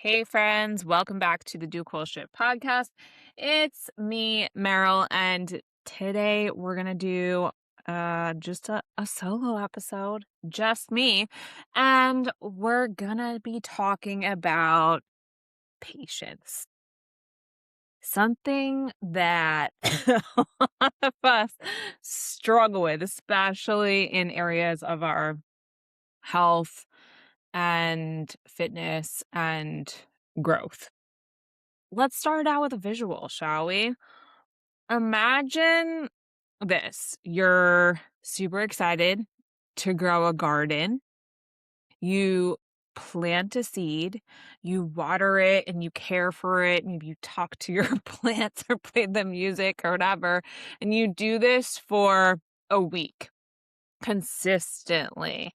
Hey friends, welcome back to the Do Cool Shit podcast. It's me, Meryl, and today we're gonna do just a solo episode, just me, and we're gonna be talking about patience. Something that a lot of us struggle with, especially in areas of our health and fitness and growth. Let's start out with a visual, shall we? Imagine this. You're super excited to grow a garden. You plant a seed, you water it and you care for it. Maybe you talk to your plants or play the music or whatever. And you do this for a week consistently.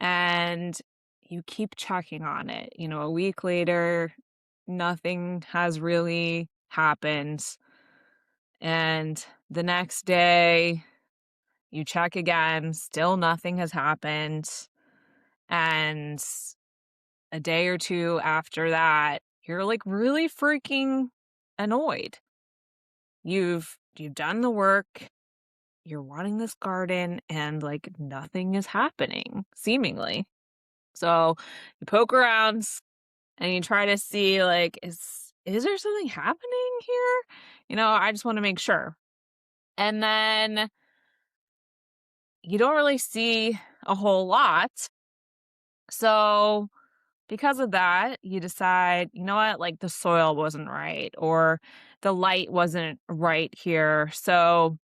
And you keep checking on it. A week later, nothing has really happened. And the next day, you check again, still nothing has happened. And a day or two after that, you're like really freaking annoyed. You've done the work, you're wanting this garden, and like nothing is happening, seemingly. So you poke around and you try to see like, is there something happening here? I just want to make sure. And then you don't really see a whole lot. So because of that, you decide, you know what, like the soil wasn't right or the light wasn't right here. So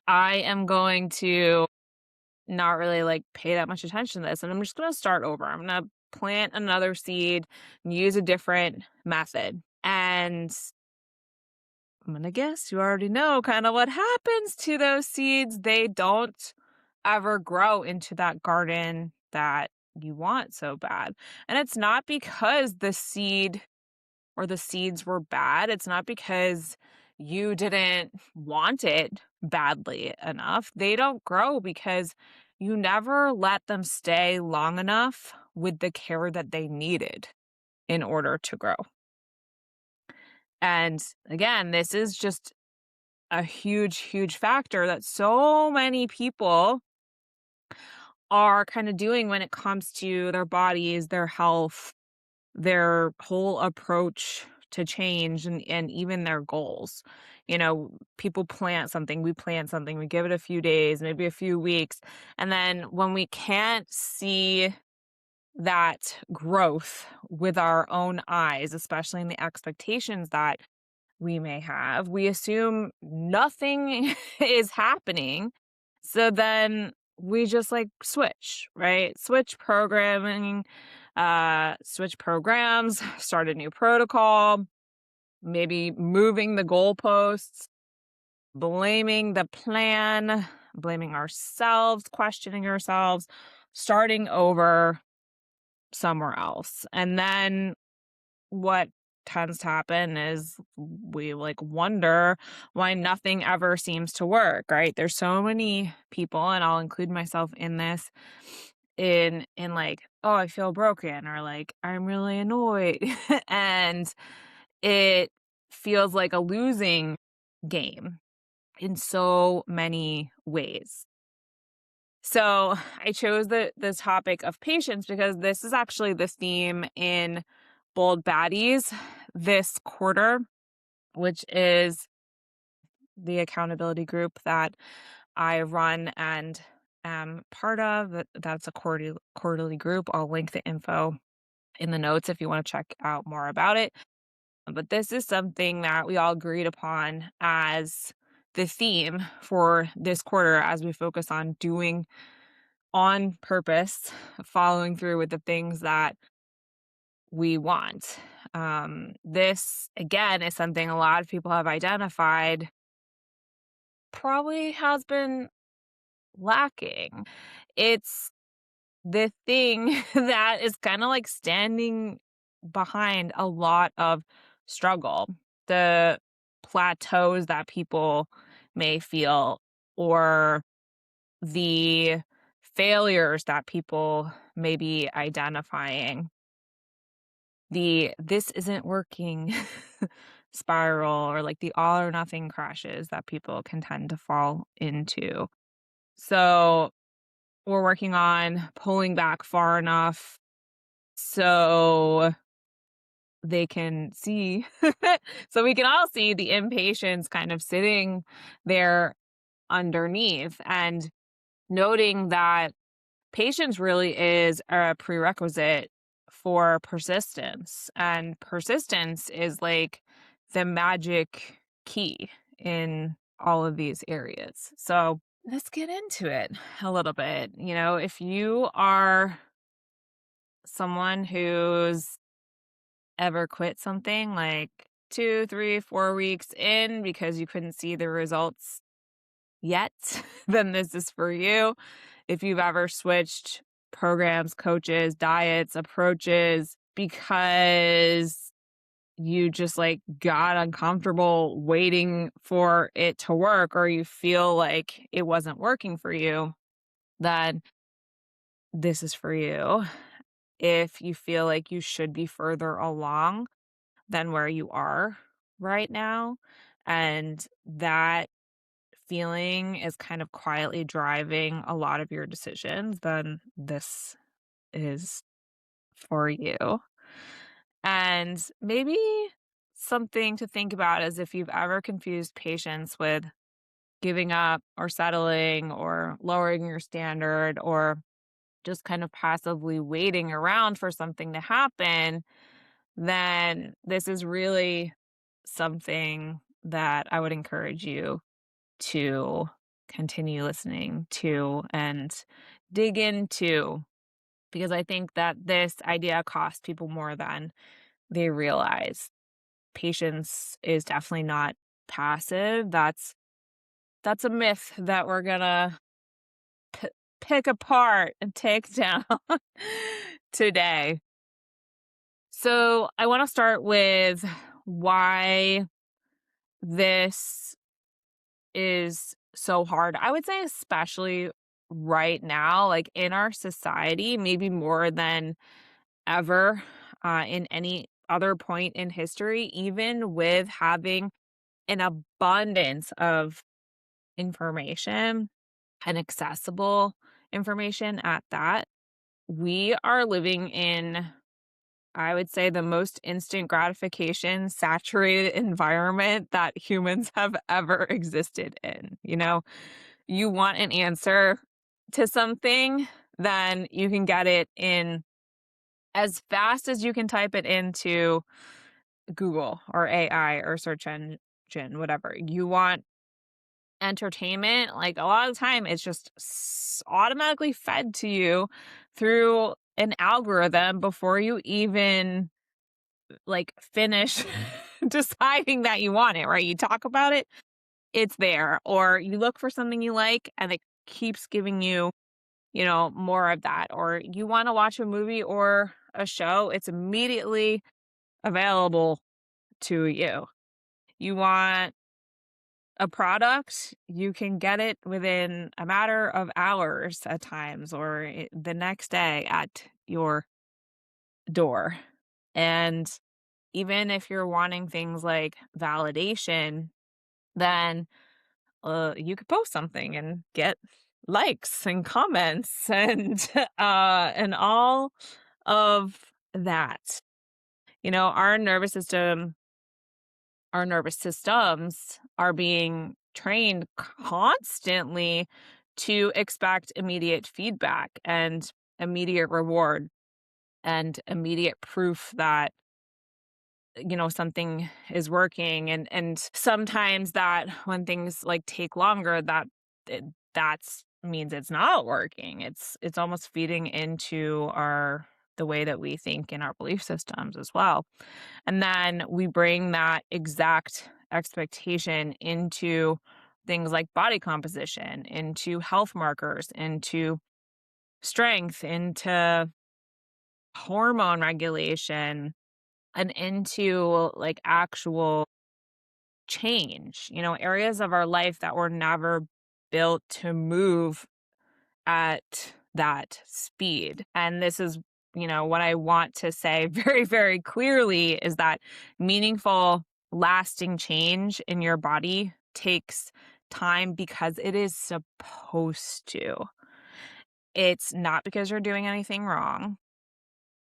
I am going to not really like pay that much attention to this. And I'm just going to start over. I'm going to plant another seed and use a different method. And I'm going to guess you already know kind of what happens to those seeds. They don't ever grow into that garden that you want so bad. And it's not because the seed or the seeds were bad. It's not because you didn't want it badly enough. They don't grow because you never let them stay long enough with the care that they needed in order to grow. And again, this is just a huge, huge factor that so many people are kind of doing when it comes to their bodies, their health, their whole approach to change and even their goals. People plant something, we give it a few days, maybe a few weeks. And then when we can't see that growth with our own eyes, especially in the expectations that we may have, we assume nothing is happening. So then we just like switch, right? Switch programming, switch programs, start a new protocol, maybe moving the goalposts, blaming the plan, blaming ourselves, questioning ourselves, starting over somewhere else. And then what tends to happen is we like wonder why nothing ever seems to work, right? There's so many people, and I'll include myself in this, in like, oh, I feel broken, or like I'm really annoyed. And it feels like a losing game in so many ways. So I chose the topic of patience because this is actually the theme in Bold Baddies this quarter, which is the accountability group that I run and am part of. That's a quarterly group. I'll link the info in the notes if you want to check out more about it. But this is something that we all agreed upon as the theme for this quarter as we focus on doing on purpose, following through with the things that we want. This, again, is something a lot of people have identified probably has been lacking. It's the thing that is kind of like standing behind a lot of struggle, the plateaus that people may feel, or the failures that people may be identifying. the "this isn't working" spiral, or like the all or nothing crashes that people can tend to fall into. So, we're working on pulling back far enough so they can see so we can all see the impatience kind of sitting there underneath, and noting that patience really is a prerequisite for persistence, and persistence is like the magic key in all of these areas. So, let's get into it a little bit. If you are someone who's ever quit something like 2, 3, 4 weeks in because you couldn't see the results yet, then this is for you. If you've ever switched programs, coaches, diets, approaches because you just like got uncomfortable waiting for it to work, or you feel like it wasn't working for you, then this is for you. If you feel like you should be further along than where you are right now, and that feeling is kind of quietly driving a lot of your decisions, then this is for you. And maybe something to think about is if you've ever confused patience with giving up or settling or lowering your standard, or just kind of passively waiting around for something to happen, then this is really something that I would encourage you to continue listening to and dig into, because I think that this idea costs people more than they realize. Patience is definitely not passive. That's a myth that we're gonna p- pick apart and take down today. So, I want to start with why this is so hard. I would say, especially right now, like in our society, maybe more than ever in any other point in history, even with having an abundance of information and accessible information at that. We are living in, I would say, the most instant gratification saturated environment that humans have ever existed in. You want an answer to something, then you can get it in as fast as you can type it into Google or AI or search engine, whatever. You want entertainment, like a lot of the time it's just automatically fed to you through an algorithm before you even like finish deciding that you want it, right? You talk about it, it's there. Or you look for something you like and it keeps giving you, more of that. Or you want to watch a movie or a show, it's immediately available to you. You want a product, you can get it within a matter of hours at times, or the next day at your door. And even if you're wanting things like validation, then you could post something and get likes and comments and and all of that. Our nervous systems are being trained constantly to expect immediate feedback and immediate reward and immediate proof that something is working, and sometimes that when things like take longer, that's means it's not working. It's almost feeding into our the way that we think in our belief systems as well. And then we bring that exact expectation into things like body composition, into health markers, into strength, into hormone regulation, and into like actual change, areas of our life that were never built to move at that speed. And this is what I want to say very, very clearly is that meaningful, lasting change in your body takes time because it is supposed to. It's not because you're doing anything wrong.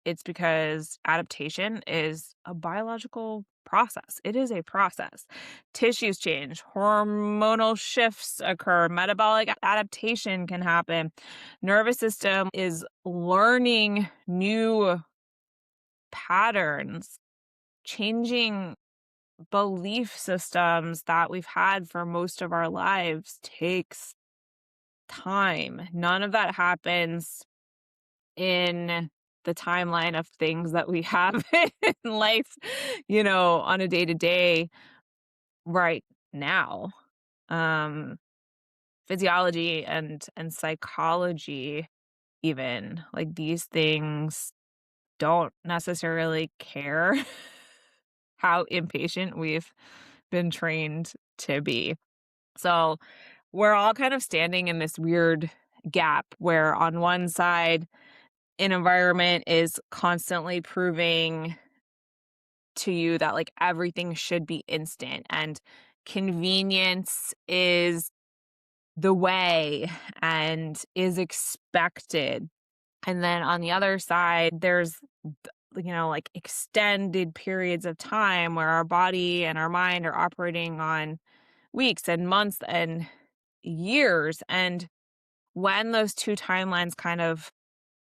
It's because adaptation is a biological process. It is a process. Tissues change, hormonal shifts occur, metabolic adaptation can happen. Nervous system is learning new patterns, changing belief systems that we've had for most of our lives takes time. None of that happens in the timeline of things that we have in life, on a day to day right now. Um, Physiology and psychology, even like these things don't necessarily care how impatient we've been trained to be. So we're all kind of standing in this weird gap where on one side an environment is constantly proving to you that like everything should be instant and convenience is the way and is expected. And then on the other side, there's, like extended periods of time where our body and our mind are operating on weeks and months and years. And when those two timelines kind of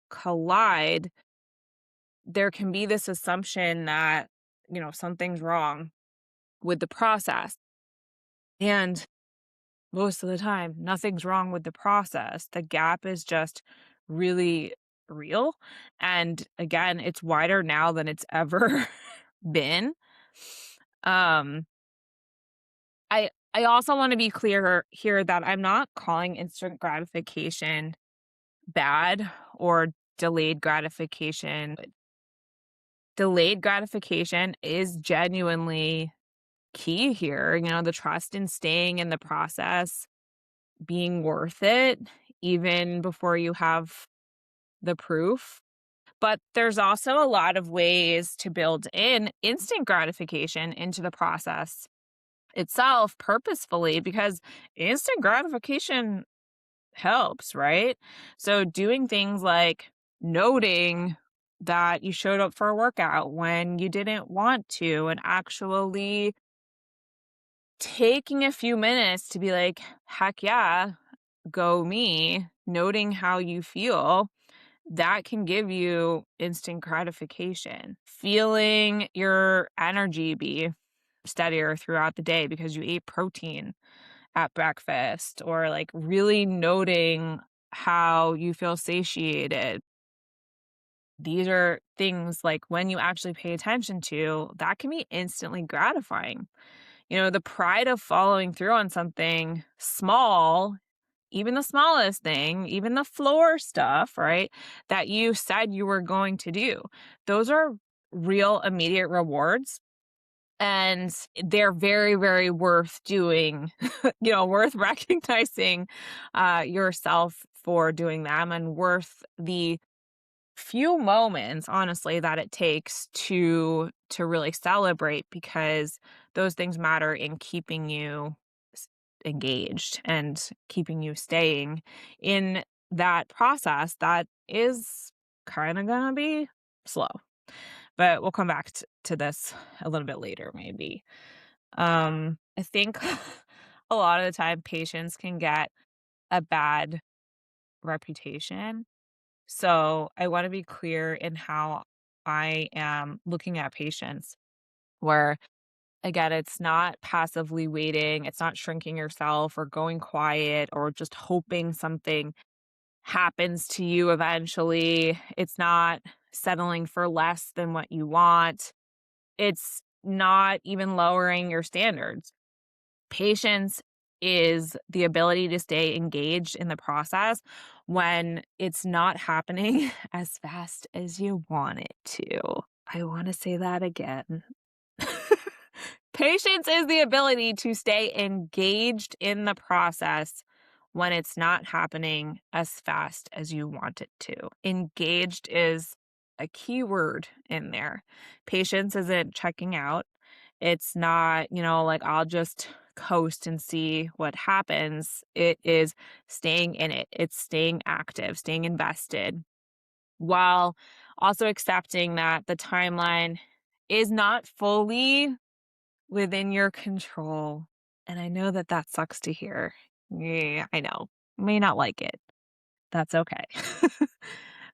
collide, there can be this assumption that, something's wrong with the process. And most of the time, nothing's wrong with the process. The gap is just really real. And again, it's wider now than it's ever been. Um, I also want to be clear here that I'm not calling instant gratification bad or delayed gratification. Delayed gratification is genuinely key here. The trust in staying in the process, being worth it, even before you have the proof. But there's also a lot of ways to build in instant gratification into the process itself purposefully because instant gratification helps, right? So doing things like noting that you showed up for a workout when you didn't want to and actually taking a few minutes to be like, heck yeah, go me, noting how you feel, that can give you instant gratification. Feeling your energy be steadier throughout the day because you ate protein at breakfast, or like really noting how you feel satiated. These are things like when you actually pay attention to, that can be instantly gratifying. The pride of following through on something small, even the smallest thing, even the floor stuff, right, that you said you were going to do. Those are real immediate rewards. And they're very, very worth doing, worth recognizing yourself for doing them and worth the few moments honestly that it takes to really celebrate because those things matter in keeping you engaged and keeping you staying in that process that is kind of gonna be slow, but we'll come back to this a little bit later maybe. I think a lot of the time patients can get a bad reputation. So I want to be clear in how I am looking at patients, where again, it's not passively waiting, it's not shrinking yourself or going quiet or just hoping something happens to you eventually. It's not settling for less than what you want. It's not even lowering your standards. Patience is the ability to stay engaged in the process when it's not happening as fast as you want it to. I want to say that again. Patience is the ability to stay engaged in the process when it's not happening as fast as you want it to. Engaged is a key word in there. Patience isn't checking out. It's not, like I'll just coast and see what happens. It is staying in it. It's staying active, staying invested, while also accepting that the timeline is not fully within your control. And I know that that sucks to hear. Yeah, I know. May not like it. That's okay.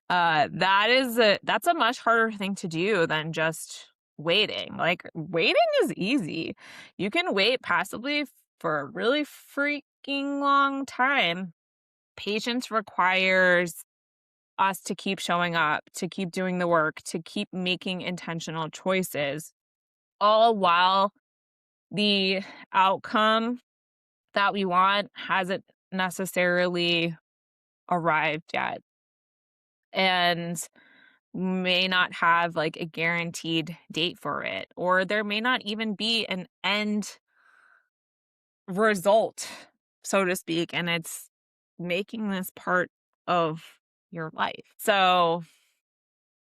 That's a much harder thing to do than just waiting. Like, waiting is easy. You can wait passively for a really freaking long time. Patience requires us to keep showing up, to keep doing the work, to keep making intentional choices, all while the outcome that we want hasn't necessarily arrived yet and may not have like a guaranteed date for it, or there may not even be an end result, so to speak, and it's making this part of your life. So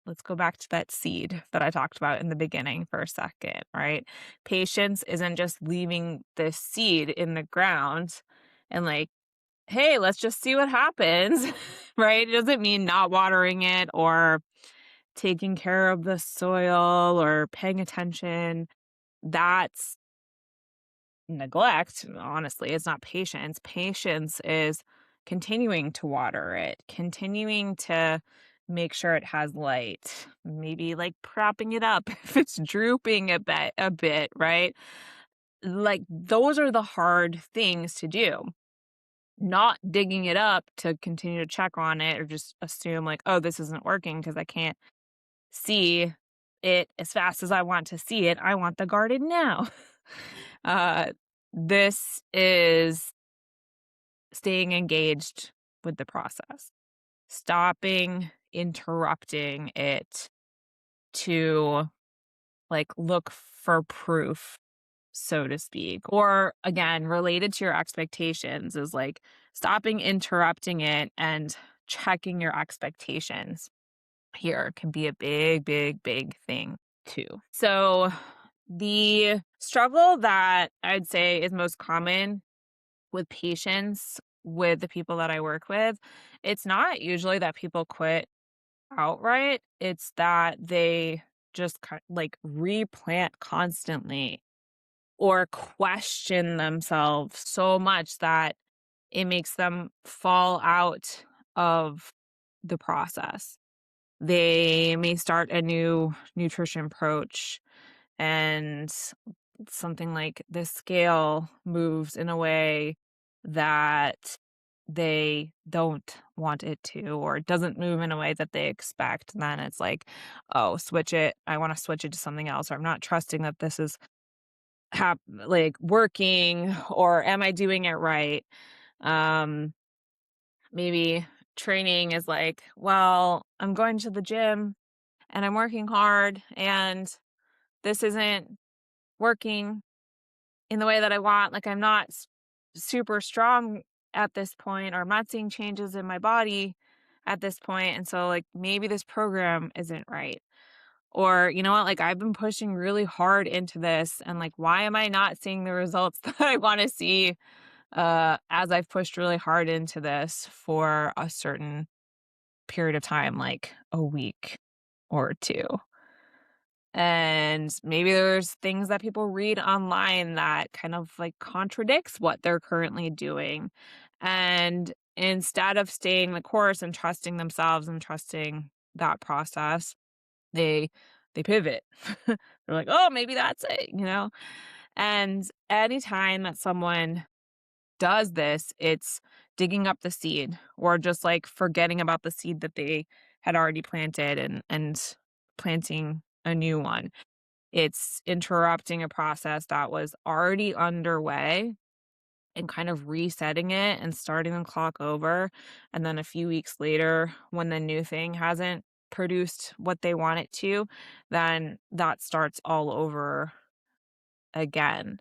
let's go back to that seed that I talked about in the beginning for a second, right? Patience isn't just leaving this seed in the ground and like, hey, let's just see what happens, right? It doesn't mean not watering it or taking care of the soil or paying attention. That's neglect, honestly. It's not patience. Patience is continuing to water it, continuing to make sure it has light, maybe like propping it up if it's drooping a bit, right? Like those are the hard things to do. Not digging it up to continue to check on it or just assume like, oh, this isn't working because I can't see it as fast as I want to see it. I want the garden now. uh, this is staying engaged with the process, stopping interrupting it to like look for proof, so to speak. Or again, related to your expectations is like stopping interrupting it and checking your expectations here can be a big, big, big thing too. So the struggle that I'd say is most common with patients with the people that I work with, it's not usually that people quit outright. It's that they just like replant constantly or question themselves so much that it makes them fall out of the process. They may start a new nutrition approach and something like the scale moves in a way that they don't want it to, or it doesn't move in a way that they expect. And then it's like, oh, switch it. I want to switch it to something else, or I'm not trusting that this is like working, or am I doing it right? Um, maybe training is like, well, I'm going to the gym and I'm working hard and this isn't working in the way that I want. Like I'm not super strong at this point, or I'm not seeing changes in my body at this point. And so like maybe this program isn't right. Or you know what, like I've been pushing really hard into this and like why am I not seeing the results that I want to see as I've pushed really hard into this for a certain period of time, like a week or two. And maybe there's things that people read online that kind of like contradicts what they're currently doing. And instead of staying the course and trusting themselves and trusting that process, they pivot. They're like, "Oh, maybe that's it." And anytime that someone does this, it's digging up the seed or just like forgetting about the seed that they had already planted and planting a new one. It's interrupting a process that was already underway and kind of resetting it and starting the clock over. And then a few weeks later, when the new thing hasn't produced what they want it to, then that starts all over again.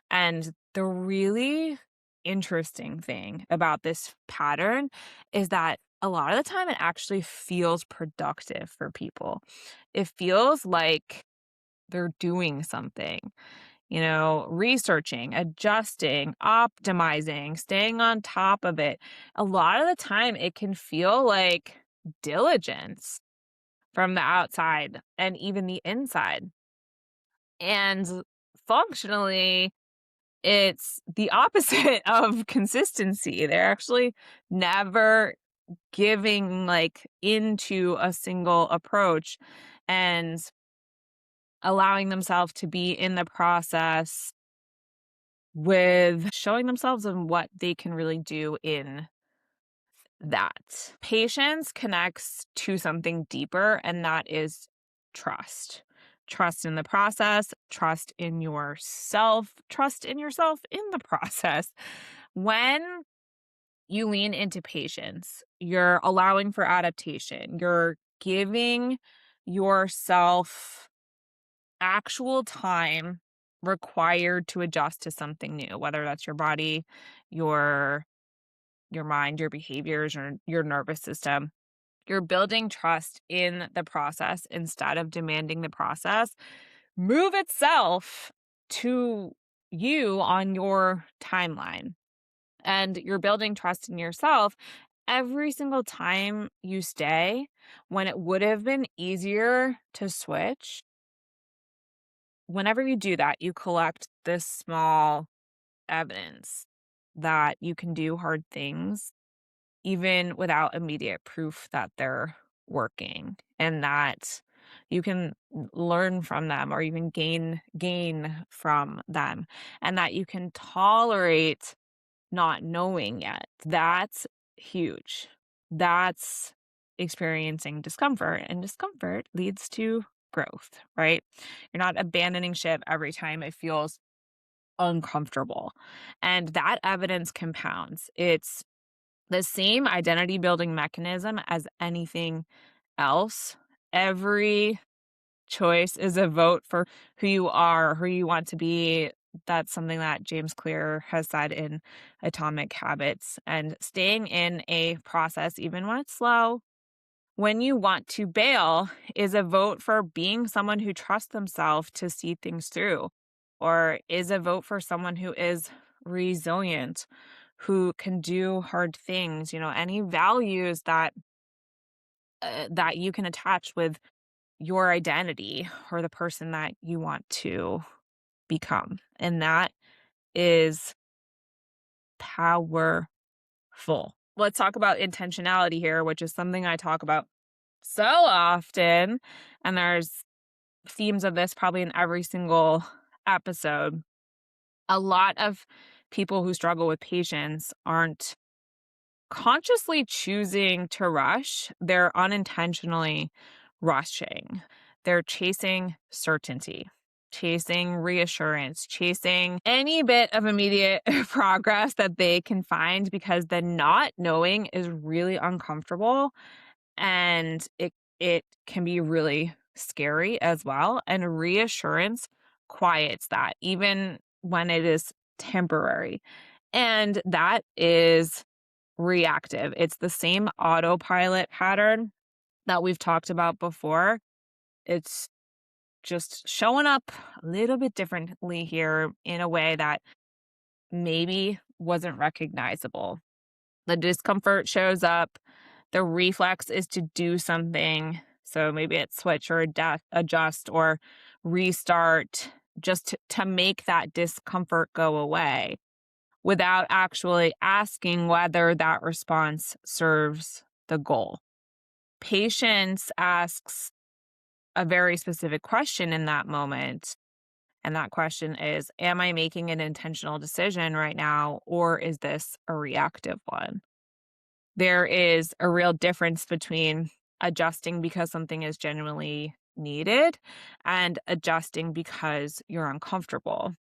And the really interesting thing about this pattern is that a lot of the time it actually feels productive for people. It feels like they're doing something, researching, adjusting, optimizing, staying on top of it. A lot of the time, it can feel like diligence from the outside and even the inside. And functionally, it's the opposite of consistency. They're actually never giving like into a single approach and allowing themselves to be in the process with showing themselves and what they can really do in that. Patience connects to something deeper, and that is trust. Trust in the process, trust in yourself, trust in yourself in the process. When you lean into patience, you're allowing for adaptation, you're giving yourself actual time required to adjust to something new, whether that's your body, your your mind, your behaviors, or your nervous system. You're building trust in the process instead of demanding the process move itself to you on your timeline. And you're building trust in yourself every single time you stay when it would have been easier to switch. Whenever you do that, you collect this small evidence that you can do hard things even without immediate proof that they're working and that you can learn from them or even gain from them and that you can tolerate not knowing yet. That's huge. That's experiencing discomfort, and discomfort leads to growth, right? You're not abandoning ship every time it feels uncomfortable. And that evidence compounds. It's the same identity building mechanism as anything else. Every choice is a vote for who you are, who you want to be. That's something that James Clear has said in Atomic Habits. And staying in a process, even when it's slow, when you want to bail, is a vote for being someone who trusts themselves to see things through, or is a vote for someone who is resilient, who can do hard things. Any values that you can attach with your identity or the person that you want to become. And that is powerful. Let's talk about intentionality here, which is something I talk about so often. And there's themes of this probably in every single episode. A lot of people who struggle with patience aren't consciously choosing to rush, they're unintentionally rushing. They're chasing certainty, chasing reassurance, chasing any bit of immediate progress that they can find because the not knowing is really uncomfortable and it can be really scary as well. And reassurance quiets that even when it is temporary. And that is reactive. It's the same autopilot pattern that we've talked about before. It's just showing up a little bit differently here in a way that maybe wasn't recognizable. The discomfort shows up. The reflex is to do something. So maybe it's switch or adjust or restart just to make that discomfort go away without actually asking whether that response serves the goal. Patience asks a very specific question in that moment. And that question is, am I making an intentional decision right now, or is this a reactive one? There is a real difference between adjusting because something is genuinely needed and adjusting because you're uncomfortable.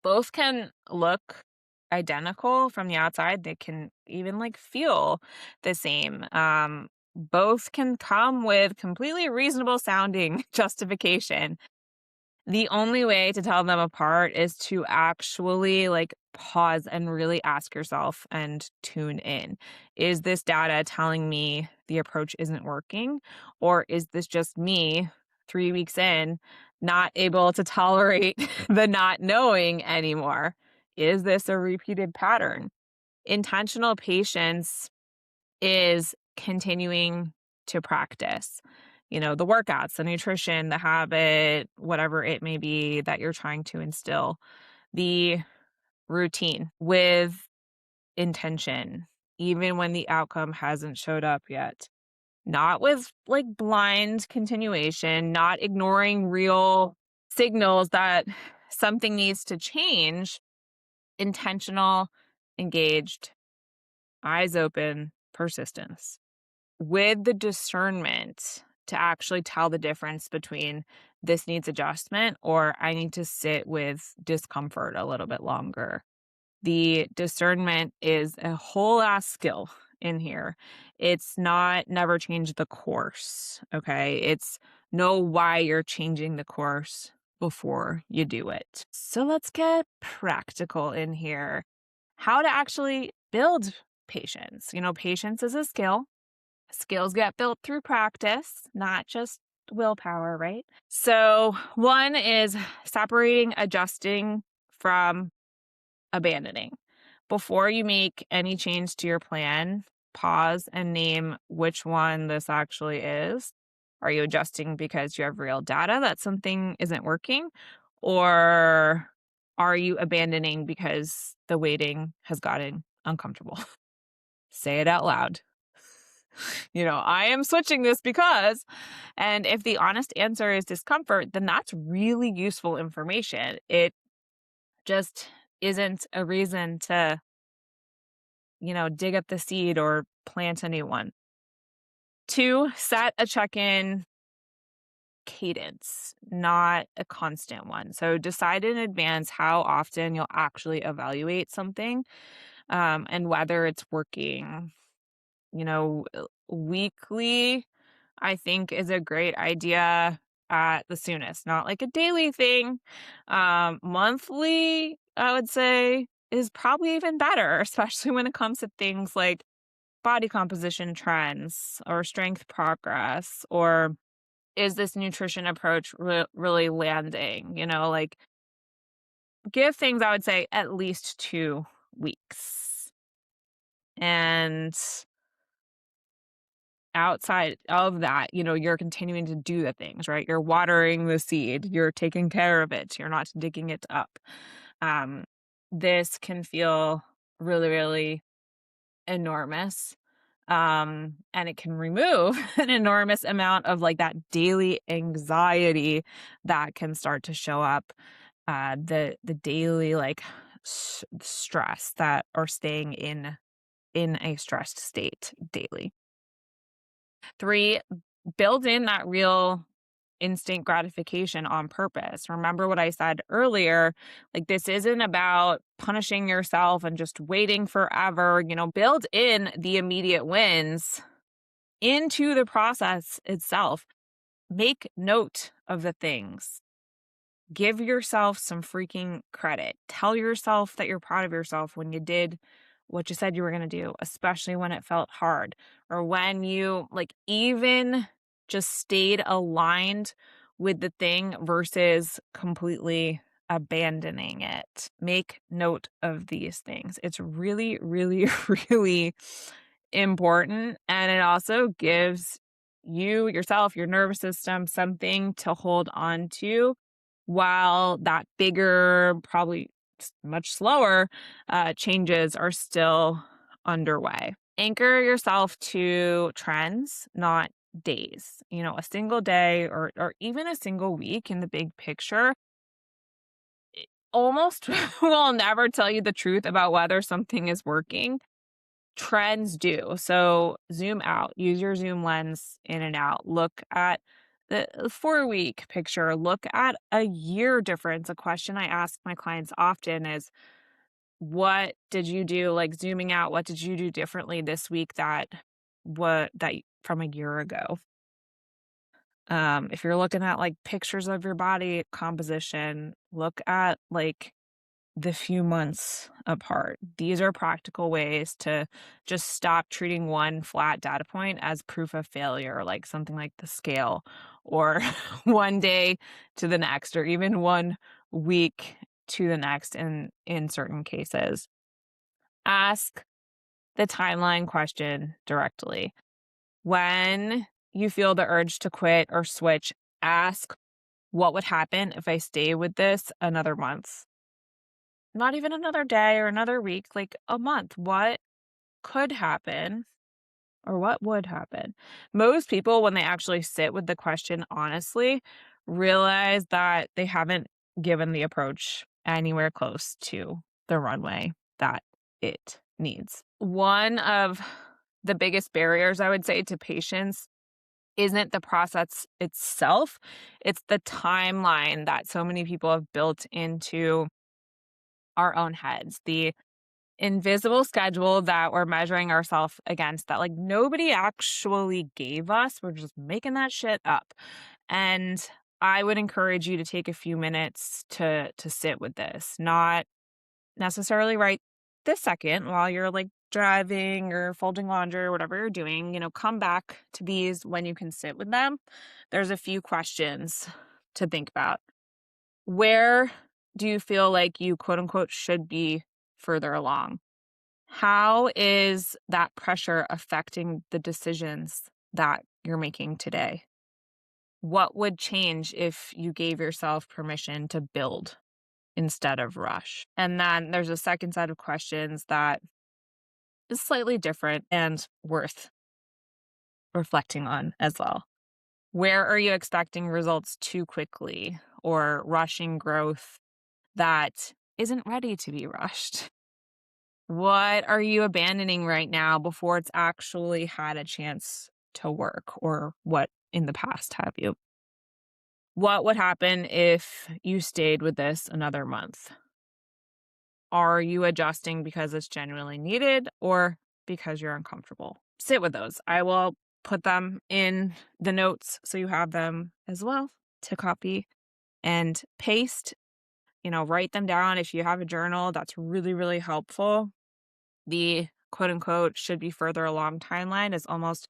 Both can look identical from the outside. They can even like feel the same. Both can come with completely reasonable sounding justification. The only way to tell them apart is to actually like pause and really ask yourself and tune in. Is this data telling me the approach isn't working? Or is this just me 3 weeks in, not able to tolerate the not knowing anymore? Is this a repeated pattern? Intentional patience is continuing to practice, the workouts, the nutrition, the habit, whatever it may be that you're trying to instill, the routine with intention, even when the outcome hasn't showed up yet. Not with like blind continuation, not ignoring real signals that something needs to change. Intentional, engaged, eyes open, persistence with the discernment to actually tell the difference between this needs adjustment or I need to sit with discomfort a little bit longer. The discernment is a whole ass skill in here. It's not never change the course. Okay. It's know why you're changing the course before you do it. So let's get practical in here. How to actually build patience. Patience is a skill. Skills get built through practice, not just willpower, right? So, one is separating adjusting from abandoning. Before you make any change to your plan, pause and name which one this actually is. Are you adjusting because you have real data that something isn't working? Or are you abandoning because the waiting has gotten uncomfortable? Say it out loud. I am switching this because, and if the honest answer is discomfort, then that's really useful information. It just isn't a reason to, dig up the seed or plant a new one. Two, set a check in cadence, not a constant one. So decide in advance how often you'll actually evaluate something and whether it's working. Weekly I think is a great idea at the soonest, not like a daily thing. Monthly, I would say, is probably even better, especially when it comes to things like body composition trends or strength progress, or is this nutrition approach really landing? Like give things, I would say, at least 2 weeks. And outside of that, you're continuing to do the things, right? You're watering the seed, you're taking care of it, you're not digging it up. Um, this can feel really, really enormous. And it can remove an enormous amount of like that daily anxiety that can start to show up. The daily like stress that or staying in a stressed state daily. Three, build in that real instant gratification on purpose. Remember what I said earlier, like this isn't about punishing yourself and just waiting forever, build in the immediate wins into the process itself. Make note of the things. Give yourself some freaking credit. Tell yourself that you're proud of yourself when you did what you said you were going to do, especially when it felt hard or when you like even just stayed aligned with the thing versus completely abandoning it. Make note of these things. It's really, really, really important. And it also gives you, yourself, your nervous system, something to hold on to while that bigger, probably much slower changes are still underway. Anchor yourself to trends, not days. A single day or even a single week in the big picture almost will never tell you the truth about whether something is working. Trends do. So zoom out, use your zoom lens in and out. Look at the 4-week picture, look at a year difference. A question I ask my clients often is, what did you do, like zooming out, what did you do differently this week that from a year ago? If you're looking at like pictures of your body composition, look at like the few months apart. These are practical ways to just stop treating one flat data point as proof of failure, like something like the scale, or one day to the next, or even one week to the next in certain cases. Ask the timeline question directly. When you feel the urge to quit or switch, ask what would happen if I stay with this another month? Not even another day or another week, like a month. What could happen or what would happen? Most people, when they actually sit with the question honestly, realize that they haven't given the approach anywhere close to the runway that it needs. One of the biggest barriers, I would say, to patience isn't the process itself, it's the timeline that so many people have built into our own heads. The invisible schedule that we're measuring ourselves against that like nobody actually gave us. We're just making that shit up. And I would encourage you to take a few minutes to sit with this, not necessarily right this second while you're like driving or folding laundry or whatever you're doing. Come back to these when you can sit with them. There's a few questions to think about. Where do you feel like you quote unquote should be further along? How is that pressure affecting the decisions that you're making today? What would change if you gave yourself permission to build instead of rush? And then there's a second set of questions that is slightly different and worth reflecting on as well. Where are you expecting results too quickly or rushing growth that isn't ready to be rushed? What are you abandoning right now before it's actually had a chance to work, or what in the past have you? What would happen if you stayed with this another month? Are you adjusting because it's genuinely needed or because you're uncomfortable? Sit with those. I will put them in the notes so you have them as well to copy and paste. Write them down. If you have a journal, that's really, really helpful. The quote unquote should be further along timeline is almost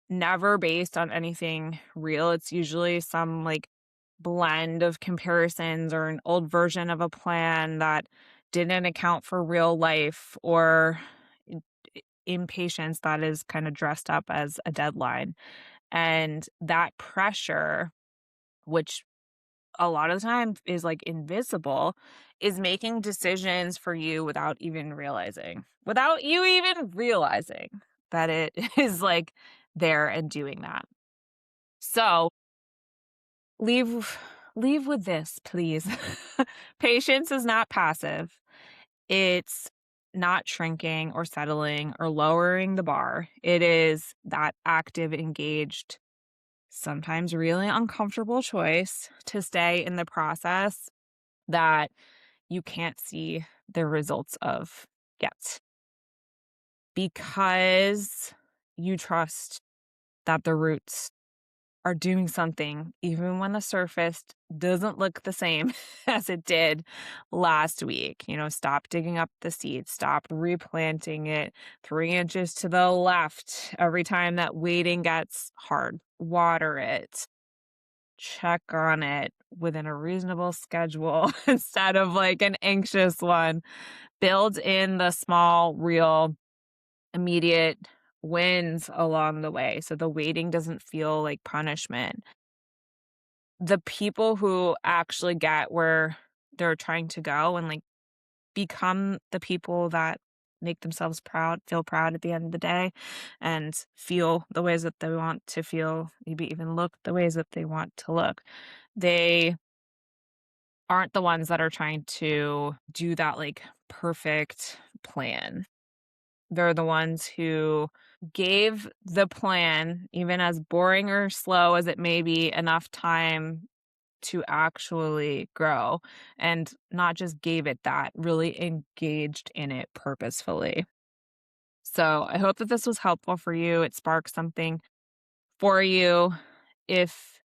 never based on anything real. It's usually some like blend of comparisons or an old version of a plan that didn't account for real life or impatience that is kind of dressed up as a deadline. And that pressure, which a lot of the time is like invisible, is making decisions for you without you even realizing that it is like there and doing that. So leave leave with this, please. Patience is not passive. It's not shrinking or settling or lowering the bar. It is that active, engaged, sometimes really uncomfortable choice to stay in the process that you can't see the results of yet because you trust that the roots are doing something even when the surface doesn't look the same as it did last week. Stop digging up the seed, stop replanting it 3 inches to the left every time that waiting gets hard. Water it, check on it within a reasonable schedule instead of like an anxious one. Build in the small, real, immediate wins along the way so the waiting doesn't feel like punishment. The people who actually get where they're trying to go and like become the people that make themselves proud, feel proud at the end of the day, and feel the ways that they want to feel, maybe even look the ways that they want to look. They aren't the ones that are trying to do that like perfect plan. They're the ones who gave the plan, even as boring or slow as it may be, enough time to actually grow, and not just gave it that, really engaged in it purposefully. So I hope that this was helpful for you. It sparked something for you. If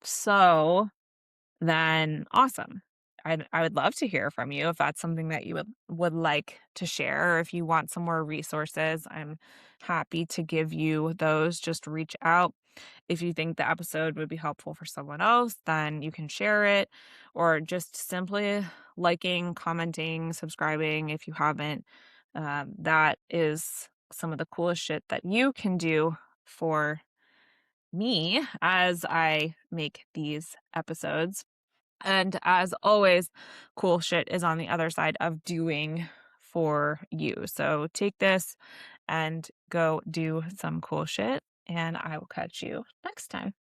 so then awesome. I would love to hear from you if that's something that you would like to share, or if you want some more resources. I'm happy to give you those. Just reach out. If you think the episode would be helpful for someone else, then you can share it, or just simply liking, commenting, subscribing if you haven't. That is some of the coolest shit that you can do for me as I make these episodes. And as always, cool shit is on the other side of doing for you. So take this and go do some cool shit, and I will catch you next time.